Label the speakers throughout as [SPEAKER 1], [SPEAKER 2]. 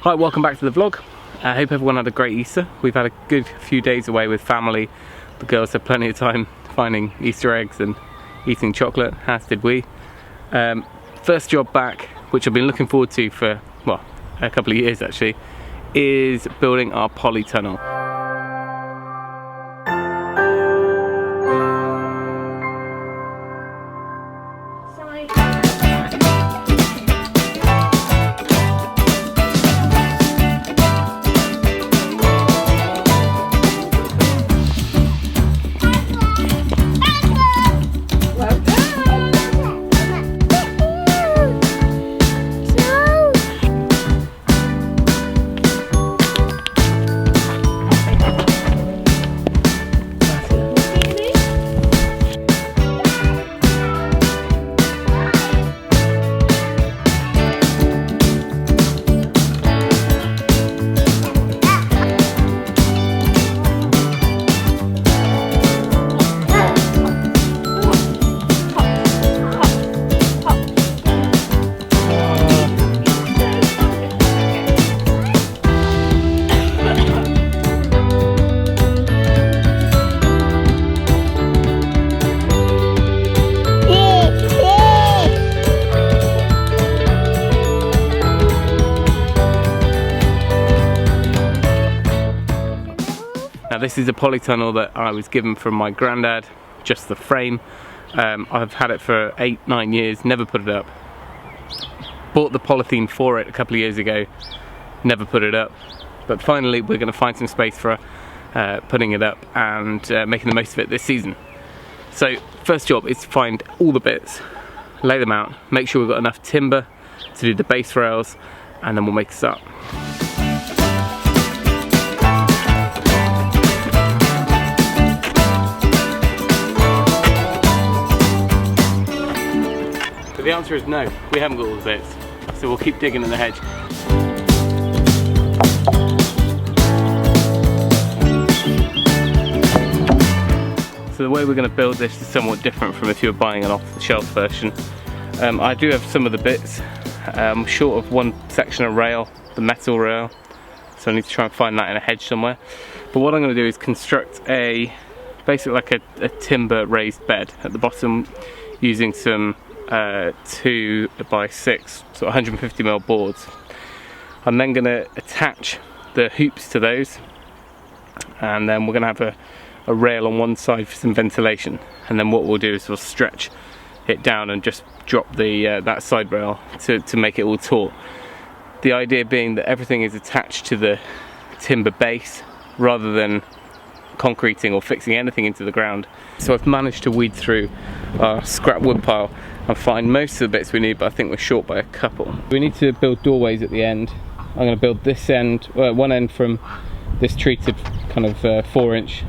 [SPEAKER 1] Hi, welcome back to the vlog. I hope everyone had a great Easter. We've had a good few days away with family. The girls had plenty of time finding Easter eggs and eating chocolate, as did we. First job back, which I've been looking forward to for, well, a couple of years actually, is building our polytunnel. Now this is a polytunnel that I was given from my granddad, just the frame. I've had it for 8-9 years, never put it up. Bought the polythene for it a couple of years ago, never put it up. But finally we're going to find some space for putting it up and making the most of it this season. So first job is to find all the bits, lay them out, make sure we've got enough timber to do the base rails, and then we'll make a start. The answer is no, we haven't got all the bits, so we'll keep digging in the hedge. So the way we're going to build this is somewhat different from if you were buying an off-the-shelf version. I do have some of the bits. I'm short of one section of rail, the metal rail, so I need to try and find that in a hedge somewhere. But what I'm going to do is construct basically like a timber raised bed at the bottom using some 2x6, so 150mm boards. I'm then going to attach the hoops to those, and then we're going to have a rail on one side for some ventilation, and then what we'll do is we'll stretch it down and just drop the that side rail to make it all taut. The idea being that everything is attached to the timber base rather than concreting or fixing anything into the ground. So I've managed to weed through our scrap wood pile and find most of the bits we need, but I think we're short by a couple. We need to build doorways at the end. I'm going to build this end, one end from this treated kind of 4-inch.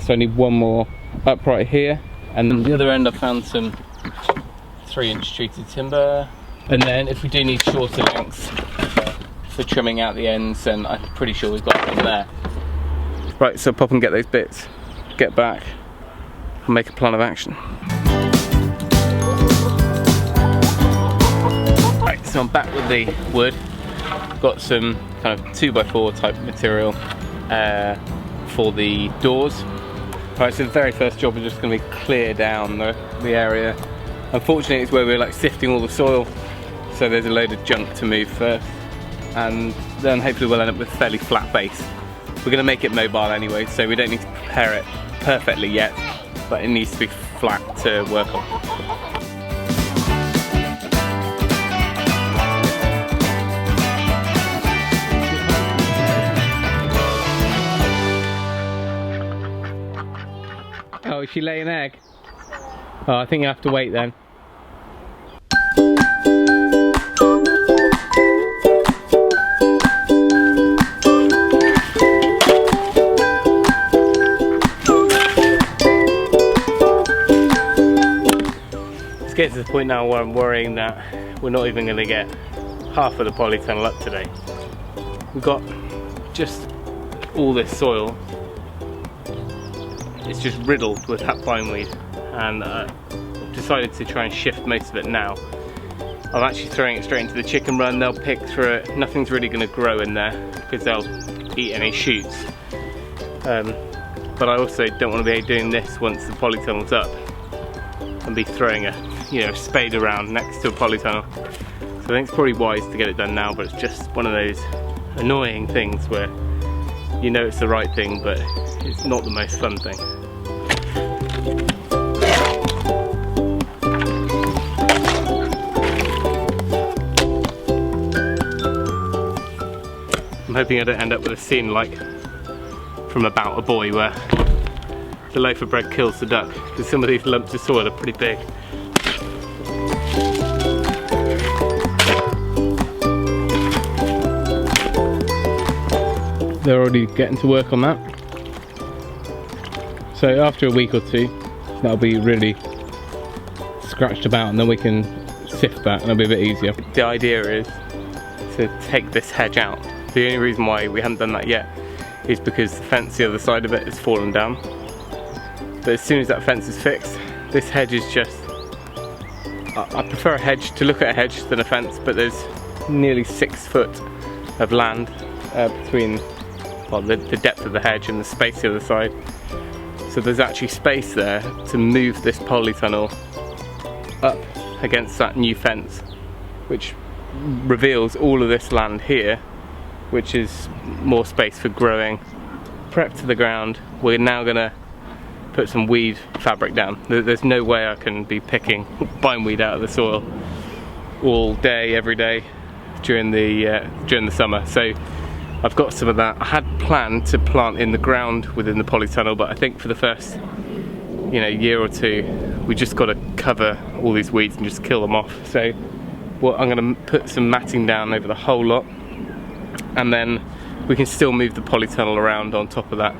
[SPEAKER 1] So I need one more upright here, and then the other end I found some 3-inch treated timber. And then if we do need shorter lengths for trimming out the ends, then I'm pretty sure we've got them there. Right, so pop and get those bits, get back, and make a plan of action. Right, so I'm back with the wood. Got some kind of 2x4 type material for the doors. Right, so the very first job is just going to be clear down the area. Unfortunately, it's where we're like sifting all the soil, so there's a load of junk to move first, and then hopefully we'll end up with a fairly flat base. We're going to make it mobile anyway, so we don't need to prepare it perfectly yet, but it needs to be flat to work on. Oh, is she laying an egg? Oh, I think you have to wait then. Get to the point now where I'm worrying that we're not even going to get half of the polytunnel up today. We've got just all this soil. It's just riddled with hap vineweed, and decided to try and shift most of it now. I'm actually throwing it straight into the chicken run. They'll pick through it. Nothing's really going to grow in there because they'll eat any shoots. But I also don't want to be doing this once the polytunnel's up and be throwing a spade around next to a polytunnel. So I think it's probably wise to get it done now, but it's just one of those annoying things where you know it's the right thing, but it's not the most fun thing. I'm hoping I don't end up with a scene like from About a Boy where the loaf of bread kills the duck, because some of these lumps of soil are pretty big. They're already getting to work on that. So after a week or two, that'll be really scratched about, and then we can sift that and it'll be a bit easier. The idea is to take this hedge out. The only reason why we haven't done that yet is because the fence the other side of it has fallen down. But as soon as that fence is fixed, this hedge is just... I prefer a hedge, to look at a hedge than a fence, but there's nearly 6 foot of land between the depth of the hedge and the space the other side. So there's actually space there to move this polytunnel up against that new fence, which reveals all of this land here, which is more space for growing. Prep to the ground. We're now gonna put some weed fabric down. There's no way I can be picking bindweed out of the soil all day, every day during the summer. So I've got some of that. I had planned to plant in the ground within the polytunnel, but I think for the first year or two, we just got to cover all these weeds and just kill them off. So I'm going to put some matting down over the whole lot, and then we can still move the polytunnel around on top of that,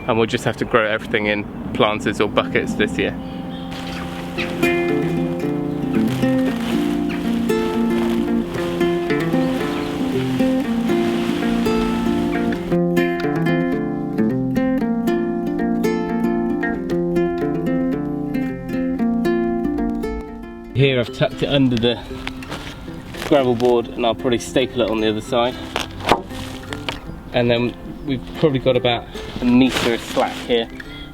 [SPEAKER 1] and we'll just have to grow everything in planters or buckets this year. Here I've tucked it under the gravel board, and I'll probably staple it on the other side. And then we've probably got about a metre of slack here,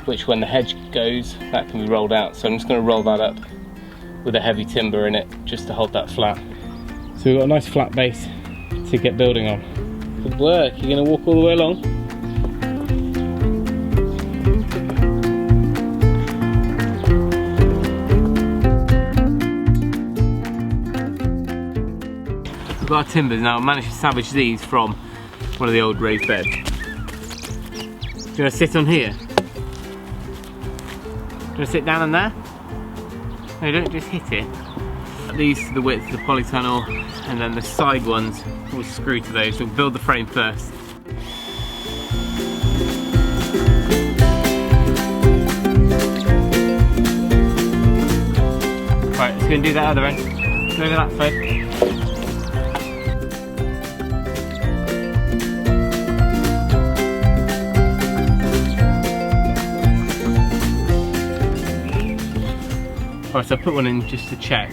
[SPEAKER 1] which when the hedge goes, that can be rolled out. So I'm just going to roll that up with a heavy timber in it, just to hold that flat. So we've got a nice flat base to get building on. Good work. You're going to walk all the way along? We've got our timbers now. I managed to salvage these from one of the old raised beds. Do you want to sit on here? Do you want to sit down on there? No, don't just hit it. These to the width of the polytunnel, and then the side ones will screw to those. We'll build the frame first. Right, let's go and do that other end. Go over that side. Alright, so I put one in just to check,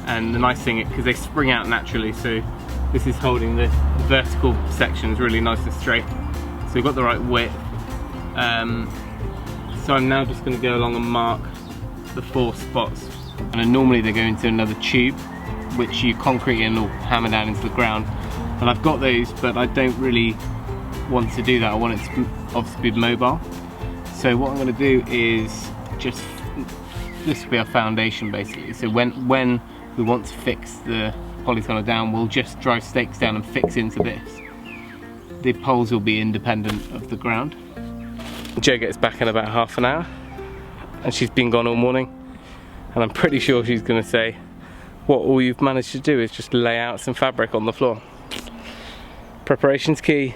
[SPEAKER 1] and the nice thing, because they spring out naturally, so this is holding the vertical sections really nice and straight. So we've got the right width. So I'm now just going to go along and mark the 4 spots. And then normally they go into another tube, which you concrete in or hammer down into the ground. And I've got those, but I don't really want to do that. I want it to obviously be mobile. So what I'm going to do is just... this will be our foundation basically. So when we want to fix the polytunnel down, we'll just drive stakes down and fix into this. The poles will be independent of the ground. Jo gets back in about half an hour, and she's been gone all morning, and I'm pretty sure she's going to say what all you've managed to do is just lay out some fabric on the floor. Preparation's key.